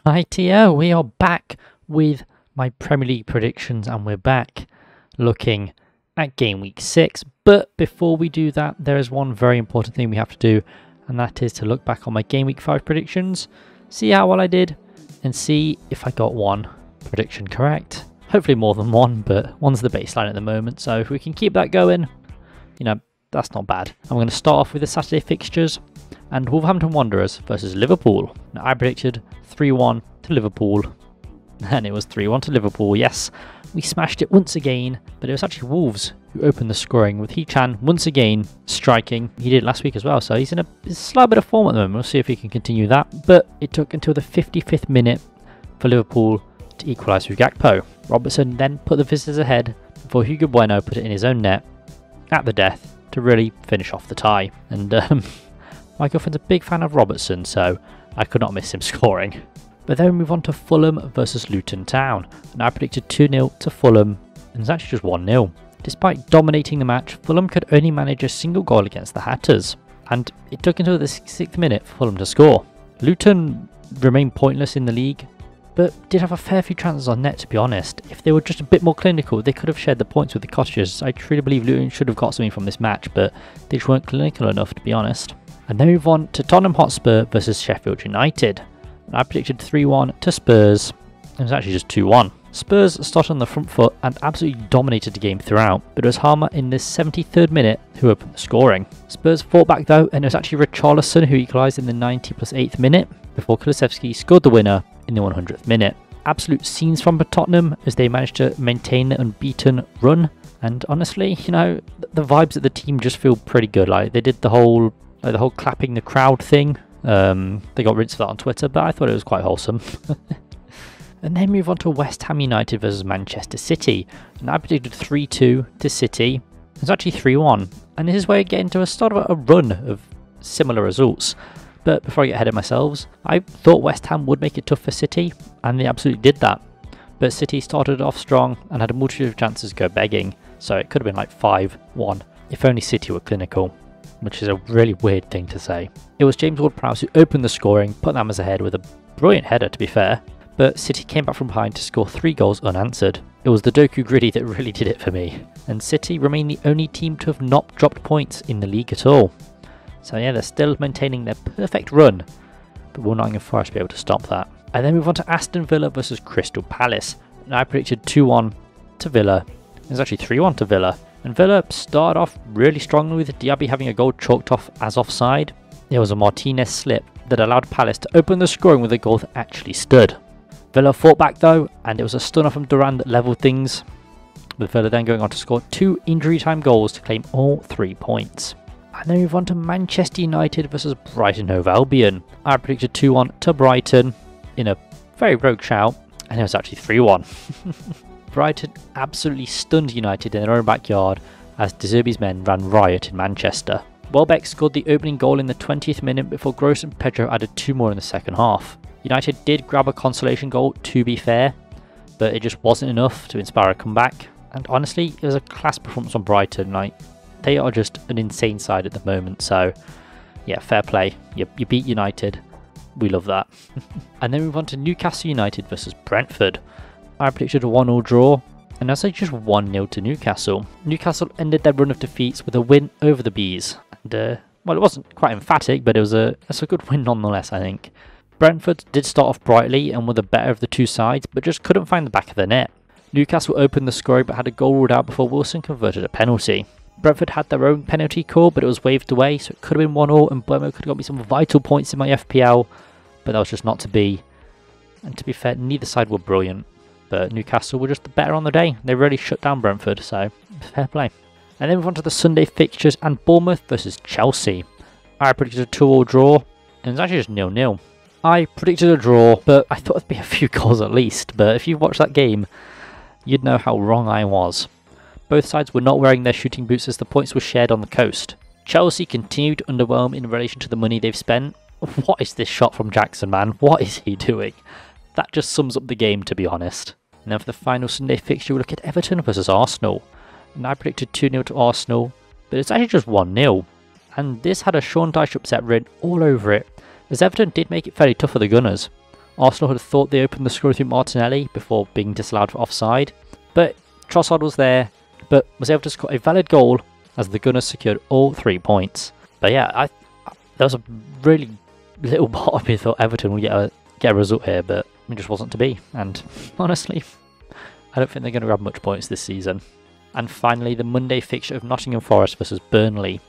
Rightio, we are back with my Premier League predictions and we're back looking at game week 6. But before we do that, there is one very important thing we have to do, and that is to look back on my game week 5 predictions, see how well I did, and see if I got one prediction correct. Hopefully more than one, but one's the baseline at the moment, so if we can keep that going, that's not bad. I'm going to start off with the Saturday fixtures, and Wolverhampton Wanderers versus Liverpool. Now, I predicted 3-1 to Liverpool, and it was 3-1 to Liverpool. Yes, we smashed it once again, but it was actually Wolves who opened the scoring, with Hee-Chan once again striking. He did it last week as well, so he's in a slight bit of form at the moment. We'll see if he can continue that. But it took until the 55th minute for Liverpool to equalise with Gakpo. Robertson then put the visitors ahead before Hugo Bueno put it in his own net at the death to really finish off the tie. And my girlfriend's a big fan of Robertson, so I could not miss him scoring. But then we move on to Fulham versus Luton Town, and I predicted 2-0 to Fulham, and it's actually just 1-0. Despite dominating the match, Fulham could only manage a single goal against the Hatters, and it took until the 6th minute for Fulham to score. Luton remained pointless in the league, but did have a fair few chances on net, to be honest. If they were just a bit more clinical, they could have shared the points with the Cottagers. I truly believe Luton should have got something from this match, but they just weren't clinical enough, to be honest. And then we move on to Tottenham Hotspur versus Sheffield United. And I predicted 3-1 to Spurs. It was actually just 2-1. Spurs started on the front foot and absolutely dominated the game throughout, but it was Harmer in the 73rd minute who opened the scoring. Spurs fought back though, and it was actually Richarlison who equalised in the 90+8th minute, before Kulusevski scored the winner in the 100th minute. Absolute scenes from Tottenham as they managed to maintain the unbeaten run, and honestly, the vibes of the team just feel pretty good. Like, they did the whole clapping the crowd thing. They got rinsed for that on Twitter, but I thought it was quite wholesome. And then move on to West Ham United versus Manchester City, and I predicted 3-2 to City. It's actually 3-1, and this is where we get into a sort of a run of similar results. But before I get ahead of myself, I thought West Ham would make it tough for City, and they absolutely did that. But City started off strong and had a multitude of chances to go begging, so it could have been like 5-1 if only City were clinical, which is a really weird thing to say. It was James Ward-Prowse who opened the scoring, put them as ahead with a brilliant header, to be fair, but City came back from behind to score 3 goals unanswered. It was the Doku Gritty that really did it for me, and City remain the only team to have not dropped points in the league at all. So yeah, they're still maintaining their perfect run, but will Nottingham Forest be able to stop that? And then move on to Aston Villa versus Crystal Palace, and I predicted 2-1 to Villa. It was actually 3-1 to Villa. And Villa started off really strongly with Diaby having a goal chalked off as offside. There was a Martinez slip that allowed Palace to open the scoring with a goal that actually stood. Villa fought back though, and it was a stunner from Duran that levelled things, with Villa then going on to score 2 injury time goals to claim all 3 points. And then we move on to Manchester United versus Brighton Hove Albion. I predicted 2-1 to Brighton in a very rogue shout, and it was actually 3-1. Brighton absolutely stunned United in their own backyard as De Zerbi's men ran riot in Manchester. Welbeck scored the opening goal in the 20th minute before Gross and Pedro added 2 more in the second half. United did grab a consolation goal, to be fair, but it just wasn't enough to inspire a comeback. And honestly, it was a class performance on Brighton. Like, they are just an insane side at the moment, so yeah, fair play. You beat United. We love that. And then we move on to Newcastle United versus Brentford. I predicted a 1-1 draw, and that's just 1-0 to Newcastle. Newcastle ended their run of defeats with a win over the Bees. And, well, it wasn't quite emphatic, but it's a good win nonetheless, I think. Brentford did start off brightly and were the better of the two sides, but just couldn't find the back of the net. Newcastle opened the scoring but had a goal ruled out before Wilson converted a penalty. Brentford had their own penalty call, but it was waved away, so it could have been 1-1, and Bournemouth could have got me some vital points in my FPL, but that was just not to be. And to be fair, neither side were brilliant, but Newcastle were just the better on the day. They really shut down Brentford, so fair play. And then move on to the Sunday fixtures and Bournemouth versus Chelsea. I predicted a 2-2 draw, and it's actually just 0-0. I predicted a draw, but I thought it'd be a few goals at least, but if you watched that game, you'd know how wrong I was. Both sides were not wearing their shooting boots as the points were shared on the coast. Chelsea continued to underwhelm in relation to the money they've spent. What is this shot from Jackson, man? What is he doing? That just sums up the game, to be honest. And then for the final Sunday fixture, we look at Everton versus Arsenal. And I predicted 2-0 to Arsenal, but it's actually just 1-0. And this had a Sean Dyche upset written all over it, as Everton did make it fairly tough for the Gunners. Arsenal had thought they opened the score through Martinelli before being disallowed for offside, but Trossard was there, but was able to score a valid goal as the Gunners secured all 3 points. But yeah, there was a really little part of me thought Everton would get a result here, but it just wasn't to be. And honestly, I don't think they're going to grab much points this season. And finally, the Monday fixture of Nottingham Forest versus Burnley.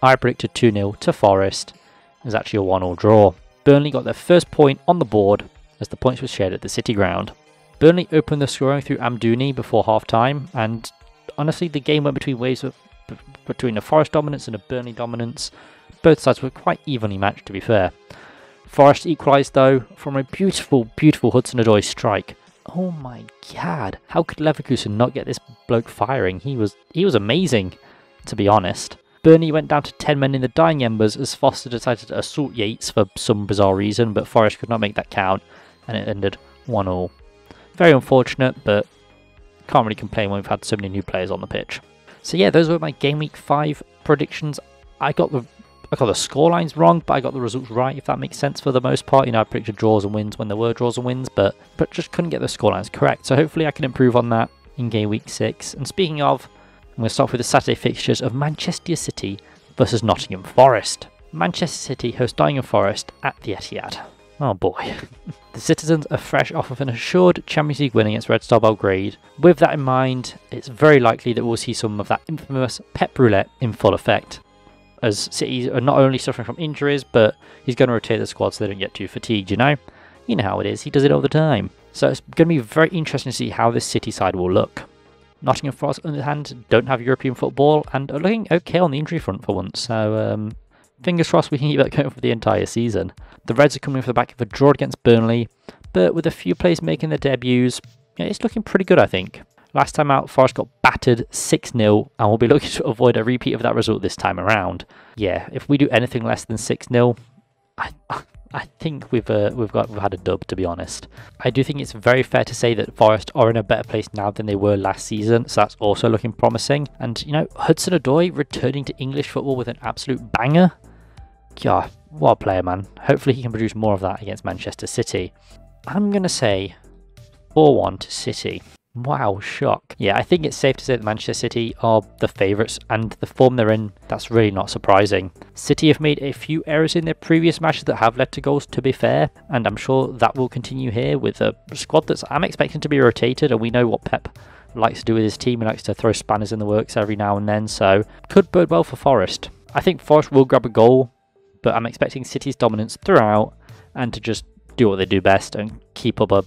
I predicted 2-0 to Forest. It was actually a 1-1 draw. Burnley got their first point on the board as the points were shared at the City ground. Burnley opened the scoring through Amdouni before half-time, and honestly the game went between a Forest dominance and a Burnley dominance. Both sides were quite evenly matched, to be fair. Forest equalised though from a beautiful, beautiful Hudson-Odoi strike. Oh my god, how could Leverkusen not get this bloke firing? He was amazing, to be honest. Burnley went down to 10 men in the dying embers as Foster decided to assault Yates for some bizarre reason, but Forest could not make that count, and it ended 1-1. Very unfortunate, but can't really complain when we've had so many new players on the pitch. So yeah, those were my Game Week 5 predictions. I got the scorelines wrong, but I got the results right, if that makes sense for the most part. You know, I predicted draws and wins when there were draws and wins, but just couldn't get the scorelines correct. So hopefully I can improve on that in Game Week 6. And speaking of, I'm going to start with the Saturday fixtures of Manchester City versus Nottingham Forest. Manchester City host Nottingham Forest at the Etihad. Oh boy. The Citizens are fresh off of an assured Champions League win against Red Star Belgrade. With that in mind, it's very likely that we'll see some of that infamous Pep Roulette in full effect, as City are not only suffering from injuries, but he's going to rotate the squad so they don't get too fatigued, you know? You know how it is, he does it all the time. So it's going to be very interesting to see how this City side will look. Nottingham Forest, on the other hand, don't have European football and are looking okay on the injury front for once, so fingers crossed we can keep that going for the entire season. The Reds are coming off the back of a draw against Burnley, but with a few players making their debuts, yeah, it's looking pretty good, I think. Last time out, Forest got battered 6-0, and we'll be looking to avoid a repeat of that result this time around. Yeah, if we do anything less than 6-0, I think we've had a dub, to be honest. I do think it's very fair to say that Forest are in a better place now than they were last season, so that's also looking promising. And, you know, Hudson-Odoi returning to English football with an absolute banger. God, what a player, man. Hopefully he can produce more of that against Manchester City. I'm going to say 4-1 to City. Wow, shock. Yeah, I think it's safe to say that Manchester City are the favourites, and the form they're in, that's really not surprising. City have made a few errors in their previous matches that have led to goals, to be fair, and I'm sure that will continue here with a squad that I'm expecting to be rotated, and we know what Pep likes to do with his team. He likes to throw spanners in the works every now and then, so could bode well for Forest. I think Forest will grab a goal, but I'm expecting City's dominance throughout, and to just do what they do best and keep up a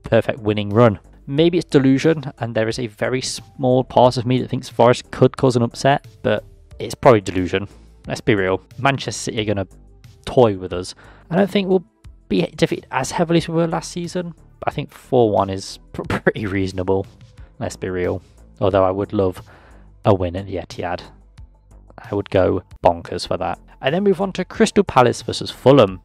perfect winning run. Maybe it's delusion, and there is a very small part of me that thinks Forest could cause an upset, but it's probably delusion. Let's be real. Manchester City are going to toy with us. I don't think we'll be defeated as heavily as we were last season, but I think 4-1 is pretty reasonable. Let's be real. Although I would love a win at the Etihad. I would go bonkers for that. And then move on to Crystal Palace versus Fulham.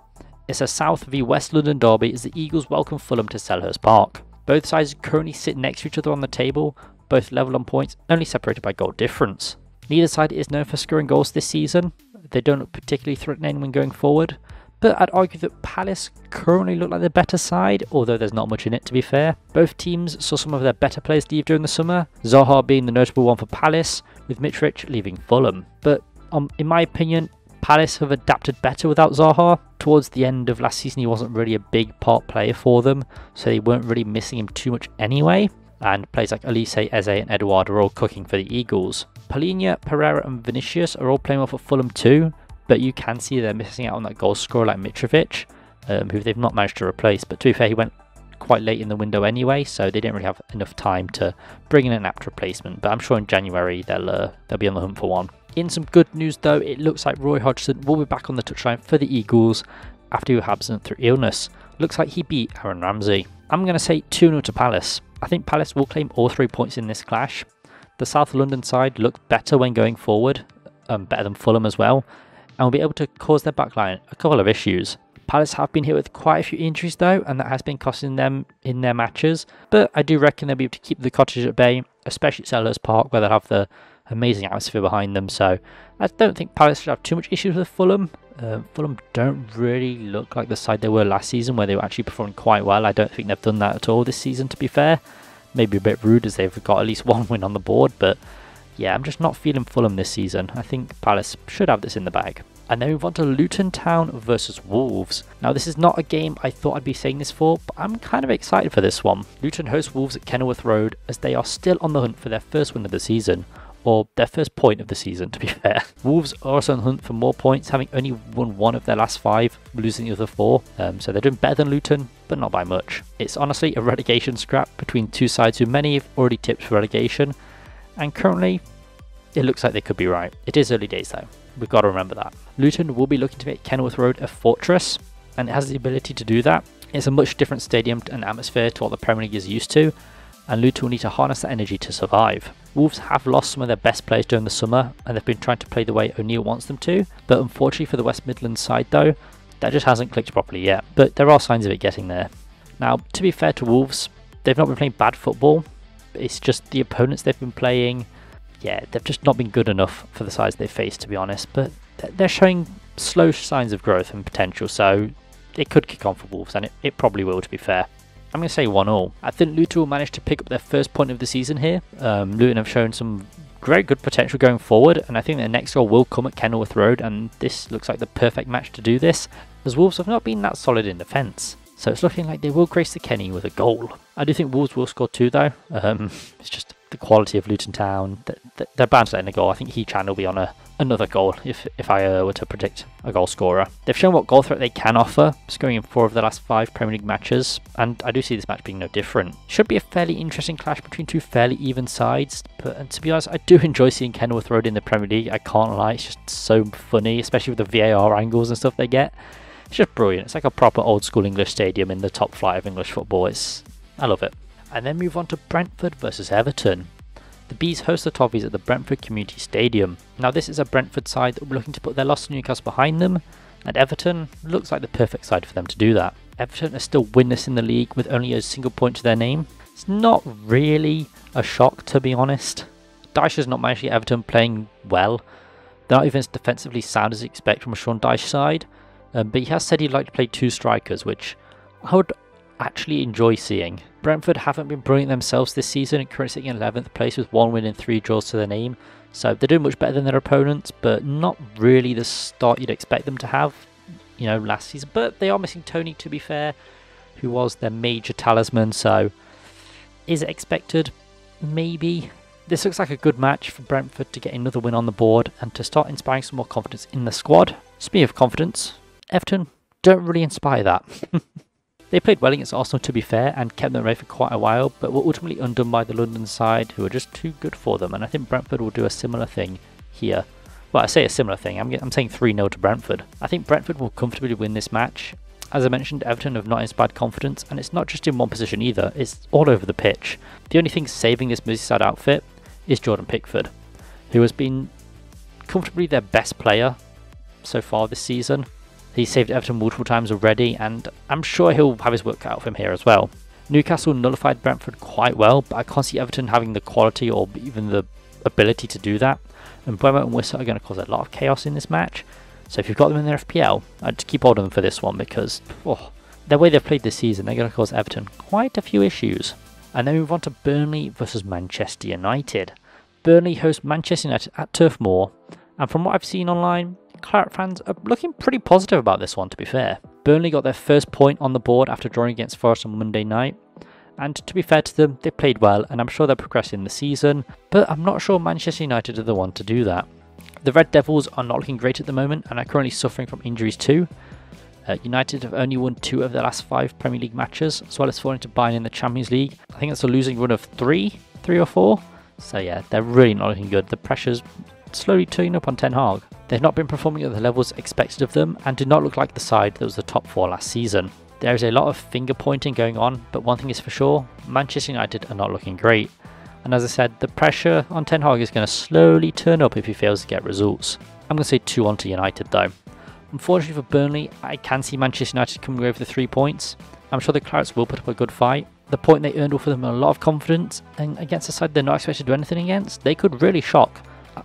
It's a South v West London derby as the Eagles welcome Fulham to Selhurst Park. Both sides currently sit next to each other on the table, both level on points, only separated by goal difference. Neither side is known for scoring goals this season. They don't look particularly threatening when going forward, but I'd argue that Palace currently look like the better side, although there's not much in it, to be fair. Both teams saw some of their better players leave during the summer, Zaha being the notable one for Palace, with Mitrovic leaving Fulham. But in my opinion, Palace have adapted better without Zaha. Towards the end of last season, he wasn't really a big part player for them, so they weren't really missing him too much anyway. And players like Elise, Eze and Edouard are all cooking for the Eagles. Palhinha, Pereira and Vinicius are all playing well for Fulham too, but you can see they're missing out on that goal scorer like Mitrovic, who they've not managed to replace. But to be fair, he went quite late in the window anyway, so they didn't really have enough time to bring in an apt replacement. But I'm sure in January they'll be on the hunt for one. In some good news though, it looks like Roy Hodgson will be back on the touchline for the Eagles after he was absent through illness. Looks like he beat Aaron Ramsey. I'm going to say 2-0 to Palace. I think Palace will claim all 3 points in this clash. The South London side look better when going forward, better than Fulham as well, and will be able to cause their backline a couple of issues. Palace have been hit with quite a few injuries though, and that has been costing them in their matches, but I do reckon they'll be able to keep the Cottage at bay, especially at Selhurst Park, where they'll have the amazing atmosphere behind them. So I don't think Palace should have too much issues with Fulham. Fulham don't really look like the side they were last season, where they were actually performing quite well. I don't think they've done that at all this season, to be fair. Maybe a bit rude as they've got at least one win on the board, but yeah, I'm just not feeling Fulham this season. I think Palace should have this in the bag. And then we move on to Luton Town versus Wolves. Now, this is not a game I thought I'd be saying this for, but I'm kind of excited for this one. Luton host Wolves at Kenilworth Road as they are still on the hunt for their first win of the season. Or their first point of the season, to be fair. Wolves are also on the hunt for more points, having only won 1 of their last 5, losing the other 4. So they're doing better than Luton, but not by much. It's honestly a relegation scrap between two sides who many have already tipped for relegation. And currently, it looks like they could be right. It is early days though. We've got to remember that. Luton will be looking to make Kenilworth Road a fortress, and it has the ability to do that. It's a much different stadium and atmosphere to what the Premier League is used to, and Luton will need to harness that energy to survive. Wolves have lost some of their best players during the summer, and they've been trying to play the way O'Neill wants them to, but unfortunately for the West Midlands side though, that just hasn't clicked properly yet, but there are signs of it getting there. Now, to be fair to Wolves, they've not been playing bad football, it's just the opponents they've been playing, yeah, they've just not been good enough for the sides they've faced, to be honest, but they're showing slow signs of growth and potential, so it could kick on for Wolves, and it probably will, to be fair. I'm going to say 1-1. I think Luton will manage to pick up their first point of the season here. Luton have shown some very good potential going forward, and I think their next goal will come at Kenilworth Road, and this looks like the perfect match to do this, as Wolves have not been that solid in defence. So it's looking like they will grace the Kenny with a goal. I do think Wolves will score 2 though. It's just the quality of Luton Town. They're bound to let in a goal. I think He-Chan will be on another goal if I were to predict a goal scorer. They've shown what goal threat they can offer, scoring in 4 of the last 5 Premier League matches, and I do see this match being no different. Should be a fairly interesting clash between 2 fairly even sides, and to be honest, I do enjoy seeing Kenilworth Road in the Premier League. I can't lie, it's just so funny, especially with the VAR angles and stuff they get. It's just brilliant. It's like a proper old school English stadium in the top flight of English football. I love it. And then move on to Brentford versus Everton. The Bees host the Toffees at the Brentford Community Stadium. Now, this is a Brentford side that will be looking to put their loss to Newcastle behind them, and Everton looks like the perfect side for them to do that. Everton are still winless in the league with only a single point to their name. It's not really a shock, to be honest. Dyche has not managed to get Everton playing well. They're not even as defensively sound as you expect from a Sean Dyche side. But he has said he'd like to play 2 strikers, which I would actually enjoy seeing. Brentford haven't been brilliant themselves this season and currently sitting in 11th place with 1 win and 3 draws to their name. So they're doing much better than their opponents, but not really the start you'd expect them to have, last season. But they are missing Tony, to be fair, who was their major talisman. So is it expected? Maybe. This looks like a good match for Brentford to get another win on the board and to start inspiring some more confidence in the squad. Speaking of confidence, Everton don't really inspire that. They played well against Arsenal, to be fair, and kept them away for quite a while, but were ultimately undone by the London side, who are just too good for them, and I think Brentford will do a similar thing here. Well, I say a similar thing, I'm saying 3-0 to Brentford. I think Brentford will comfortably win this match. As I mentioned, Everton have not inspired confidence, and it's not just in one position either, it's all over the pitch. The only thing saving this Merseyside outfit is Jordan Pickford, who has been comfortably their best player so far this season. He's saved Everton multiple times already, and I'm sure he'll have his work cut out for him here as well. Newcastle nullified Brentford quite well, but I can't see Everton having the quality or even the ability to do that. And Bremer and Wissa are going to cause a lot of chaos in this match. So if you've got them in their FPL, I'd keep hold of them for this one, because the way they've played this season, they're going to cause Everton quite a few issues. And then we move on to Burnley versus Manchester United. Burnley host Manchester United at Turf Moor, and from what I've seen online, Claret fans are looking pretty positive about this one, to be fair. Burnley got their first point on the board after drawing against Forest on Monday night, and to be fair to them, they played well, and I'm sure they're progressing the season, but I'm not sure Manchester United are the one to do that. The Red Devils are not looking great at the moment, and are currently suffering from injuries too. United have only won 2 of their last 5 Premier League matches, as well as falling to Bayern in the Champions League. I think that's a losing run of 3 or 4. So yeah, they're really not looking good. The pressure's slowly turning up on Ten Hag. They've not been performing at the levels expected of them, and do not look like the side that was the top 4 last season. There is a lot of finger pointing going on, but one thing is for sure, Manchester United are not looking great. And as I said, the pressure on Ten Hag is going to slowly turn up if he fails to get results. I'm going to say 2-1 to United though. Unfortunately for Burnley, I can see Manchester United coming away with the 3 points. I'm sure the Clarets will put up a good fight. The point they earned will for them a lot of confidence, and against a side they're not expected to do anything against, they could really shock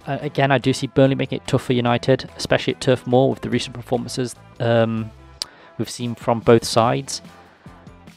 Again, I do see Burnley making it tough for United, especially at Turf Moor with the recent performances we've seen from both sides.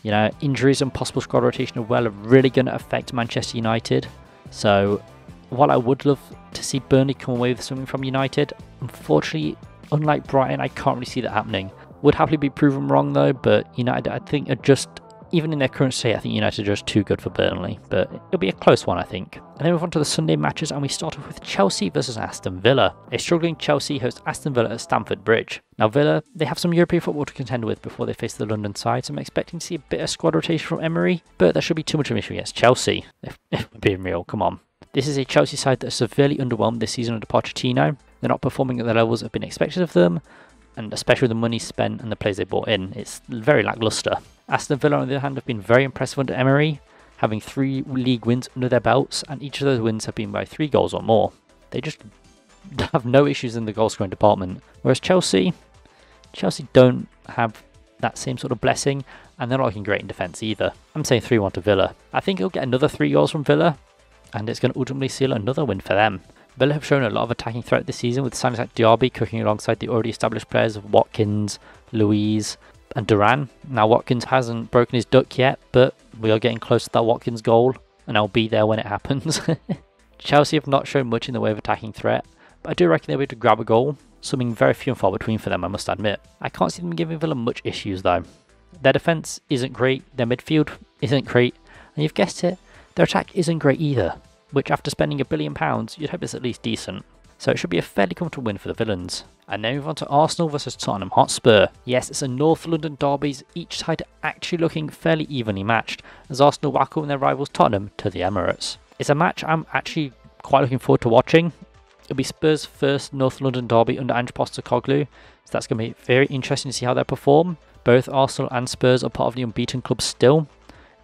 You know, injuries and possible squad rotation as well are really going to affect Manchester United. So, while I would love to see Burnley come away with something from United, unfortunately, unlike Brighton, I can't really see that happening. Would happily be proven wrong though, but United, I think, are just, even in their current state, I think United are just too good for Burnley. But it'll be a close one, I think. And then we move on to the Sunday matches, and we start off with Chelsea versus Aston Villa. A struggling Chelsea host Aston Villa at Stamford Bridge. Now Villa, they have some European football to contend with before they face the London side, so I'm expecting to see a bit of squad rotation from Emery, but that should be too much of an issue against Chelsea, if we're being real, come on. This is a Chelsea side that is severely underwhelmed this season under Pochettino. They're not performing at the levels that have been expected of them, and especially with the money spent and the players they bought in, it's very lacklustre. Aston Villa, on the other hand, have been very impressive under Emery, having 3 league wins under their belts, and each of those wins have been by 3 goals or more. They just have no issues in the goal scoring department. Whereas Chelsea don't have that same sort of blessing, and they're not looking great in defence either. I'm saying 3-1 to Villa. I think he'll get another 3 goals from Villa, and it's going to ultimately seal another win for them. Villa have shown a lot of attacking threat this season, with signings like Diaby cooking alongside the already established players of Watkins, Louise and Duran. Now Watkins hasn't broken his duck yet, but we are getting close to that Watkins goal, and I'll be there when it happens. Chelsea have not shown much in the way of attacking threat, but I do reckon they'll be able to grab a goal, something very few and far between for them, I must admit. I can't see them giving Villa much issues though. Their defence isn't great, their midfield isn't great, and you've guessed it, their attack isn't great either, which after spending £1 billion, you'd hope it's at least decent. So it should be a fairly comfortable win for the Villains. And then we move on to Arsenal versus Tottenham Hotspur. Yes, it's a North London derby, each side actually looking fairly evenly matched, as Arsenal welcome their rivals Tottenham to the Emirates. It's a match I'm actually quite looking forward to watching. It'll be Spurs' first North London derby under Ange Postecoglou, so that's going to be very interesting to see how they perform. Both Arsenal and Spurs are part of the unbeaten club still.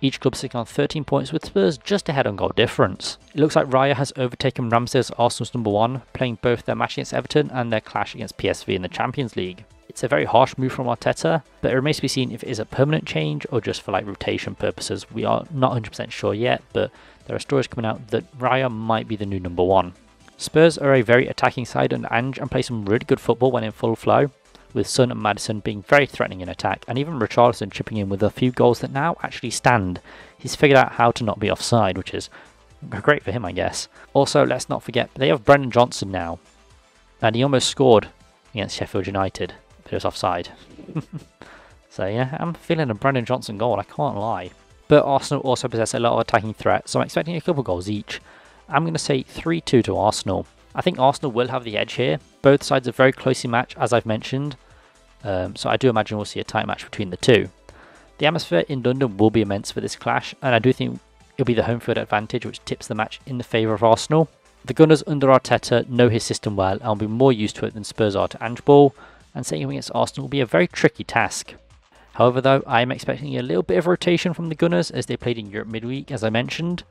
Each club sitting on 13 points, with Spurs just ahead on goal difference. It looks like Raya has overtaken Ramsey as Arsenal's number 1, playing both their match against Everton and their clash against PSV in the Champions League. It's a very harsh move from Arteta, but it remains to be seen if it is a permanent change or just for rotation purposes. We are not 100% sure yet, but there are stories coming out that Raya might be the new number 1. Spurs are a very attacking side under Ange and play some really good football when in full flow, with Son and Maddison being very threatening in attack, and even Richarlison chipping in with a few goals that now actually stand. He's figured out how to not be offside, which is great for him, I guess. Also, let's not forget, they have Brendan Johnson now, and he almost scored against Sheffield United, but it was offside. So yeah, I'm feeling a Brendan Johnson goal, I can't lie. But Arsenal also possess a lot of attacking threat, so I'm expecting a couple goals each. I'm going to say 3-2 to Arsenal. I think Arsenal will have the edge here. Both sides are very closely matched, as I've mentioned. So I do imagine we'll see a tight match between the two. The atmosphere in London will be immense for this clash, and I do think it'll be the home field advantage which tips the match in the favour of Arsenal. The Gunners under Arteta know his system well and will be more used to it than Spurs are to Ange ball, and setting him against Arsenal will be a very tricky task. However though, I am expecting a little bit of rotation from the Gunners as they played in Europe midweek, as I mentioned.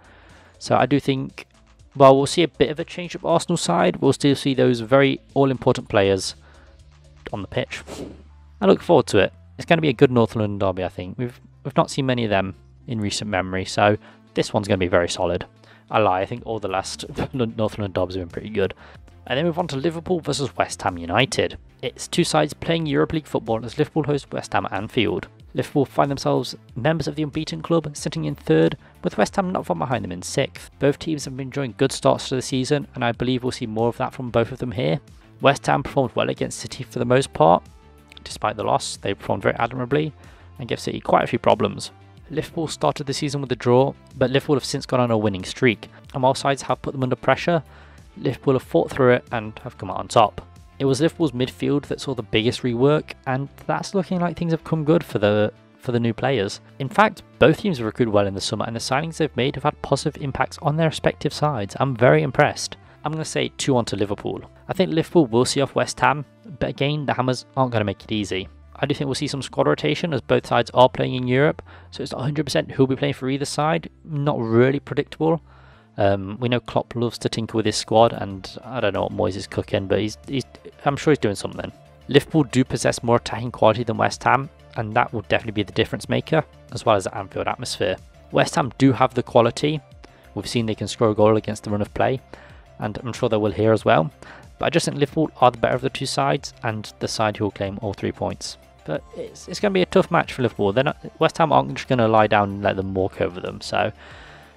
So I do think, well, we'll see a bit of a change up Arsenal side. We'll still see those very all-important players on the pitch. I look forward to it. It's going to be a good North London derby, I think. We've not seen many of them in recent memory, so this one's going to be very solid. I lie, I think all the last North London derbys have been pretty good. And then move on to Liverpool versus West Ham United. It's two sides playing Europa League football as Liverpool host West Ham at Anfield. Liverpool find themselves members of the unbeaten club, sitting in 3rd, with West Ham not far behind them in 6th. Both teams have been enjoying good starts to the season, and I believe we'll see more of that from both of them here. West Ham performed well against City for the most part. Despite the loss, they performed very admirably and gave City quite a few problems. Liverpool started the season with a draw, but Liverpool have since gone on a winning streak, and while sides have put them under pressure, Liverpool have fought through it and have come out on top. It was Liverpool's midfield that saw the biggest rework, and that's looking like things have come good for the new players. In fact, both teams have recruited well in the summer, and the signings they've made have had positive impacts on their respective sides. I'm very impressed. I'm going to say 2-1 to Liverpool. I think Liverpool will see off West Ham, but again, the Hammers aren't going to make it easy. I do think we'll see some squad rotation as both sides are playing in Europe, so it's not 100% who'll be playing for either side. Not really predictable. We know Klopp loves to tinker with his squad, and I don't know what Moyes is cooking, but I'm sure he's doing something. Liverpool do possess more attacking quality than West Ham, and that will definitely be the difference maker, as well as the Anfield atmosphere. West Ham do have the quality. We've seen they can score a goal against the run of play, and I'm sure they will here as well. But I just think Liverpool are the better of the two sides, and the side who will claim all 3 points. But it's going to be a tough match for Liverpool. West Ham aren't just going to lie down and let them walk over them. So,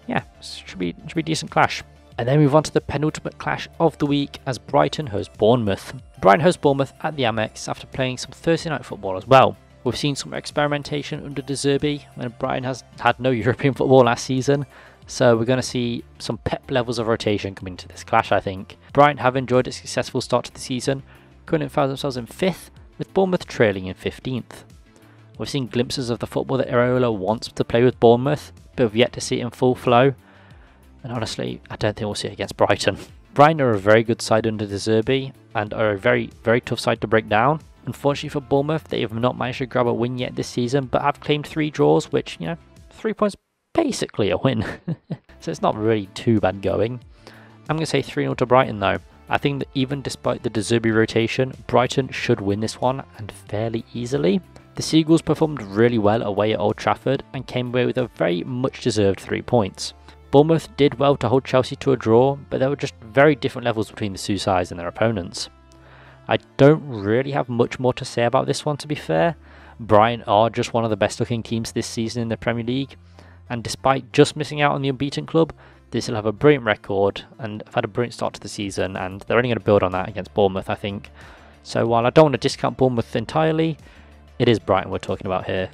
yeah, should be a decent clash. And then move on to the penultimate clash of the week as Brighton host Bournemouth. Brighton host Bournemouth at the Amex after playing some Thursday night football as well. We've seen some experimentation under De Zerbi when Brighton has had no European football last season. So we're going to see some Pep levels of rotation coming into this clash, I think. Brighton have enjoyed a successful start to the season, currently found themselves in 5th, with Bournemouth trailing in 15th. We've seen glimpses of the football that Iraola wants to play with Bournemouth, but we've yet to see it in full flow. And honestly, I don't think we'll see it against Brighton. Brighton are a very good side under De Zerbi and are a very, very tough side to break down. Unfortunately for Bournemouth, they have not managed to grab a win yet this season, but have claimed 3 draws, which, 3 points basically a win. So it's not really too bad going. I'm going to say 3-0 to Brighton though. I think that even despite the De Zerbi rotation, Brighton should win this one, and fairly easily. The Seagulls performed really well away at Old Trafford and came away with a very much deserved 3 points. Bournemouth did well to hold Chelsea to a draw, but there were just very different levels between the two sides and their opponents. I don't really have much more to say about this one, to be fair. Brighton are just one of the best looking teams this season in the Premier League, and despite just missing out on the unbeaten club, they still have a brilliant record and have had a brilliant start to the season, and they're only going to build on that against Bournemouth, I think. So while I don't want to discount Bournemouth entirely, it is Brighton we're talking about here.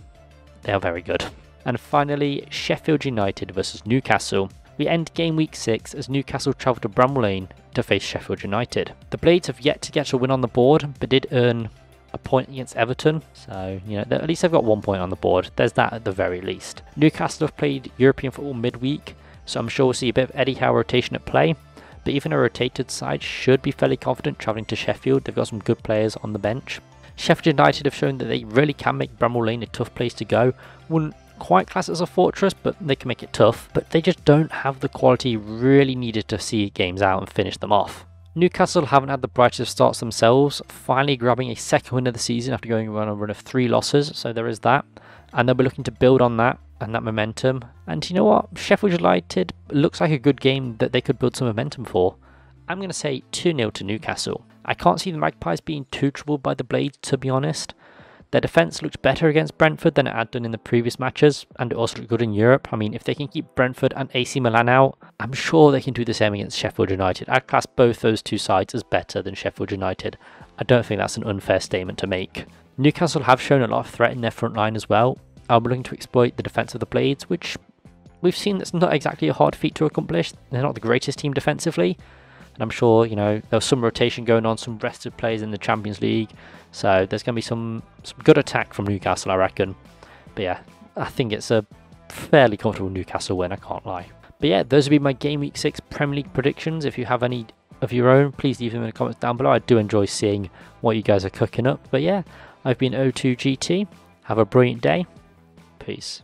They are very good. And finally, Sheffield United versus Newcastle. We end game week 6 as Newcastle travel to Bramall Lane to face Sheffield United. The Blades have yet to get a win on the board, but did earn a point against Everton. So, at least they've got 1 point on the board. There's that at the very least. Newcastle have played European football midweek, so I'm sure we'll see a bit of Eddie Howe rotation at play. But even a rotated side should be fairly confident travelling to Sheffield. They've got some good players on the bench. Sheffield United have shown that they really can make Bramall Lane a tough place to go. Wouldn't quite class it as a fortress, but they can make it tough. But they just don't have the quality really needed to see games out and finish them off. Newcastle haven't had the brightest starts themselves, finally grabbing a second win of the season after going on a run of 3 losses, so there is that. And they'll be looking to build on that and that momentum. And you know what? Sheffield United looks like a good game that they could build some momentum for. I'm going to say 2-0 to Newcastle. I can't see the Magpies being too troubled by the Blades, to be honest. Their defence looked better against Brentford than it had done in the previous matches, and it also looked good in Europe. I mean, if they can keep Brentford and AC Milan out, I'm sure they can do the same against Sheffield United. I'd class both those two sides as better than Sheffield United. I don't think that's an unfair statement to make. Newcastle have shown a lot of threat in their front line as well. I'll be looking to exploit the defence of the Blades, which we've seen that's not exactly a hard feat to accomplish. They're not the greatest team defensively. And I'm sure, there was some rotation going on, some rested players in the Champions League. So there's going to be some good attack from Newcastle, I reckon. But yeah, I think it's a fairly comfortable Newcastle win, I can't lie. But yeah, those would be my Game Week 6 Premier League predictions. If you have any of your own, please leave them in the comments down below. I do enjoy seeing what you guys are cooking up. But yeah, I've been O2GT. Have a brilliant day. Peace.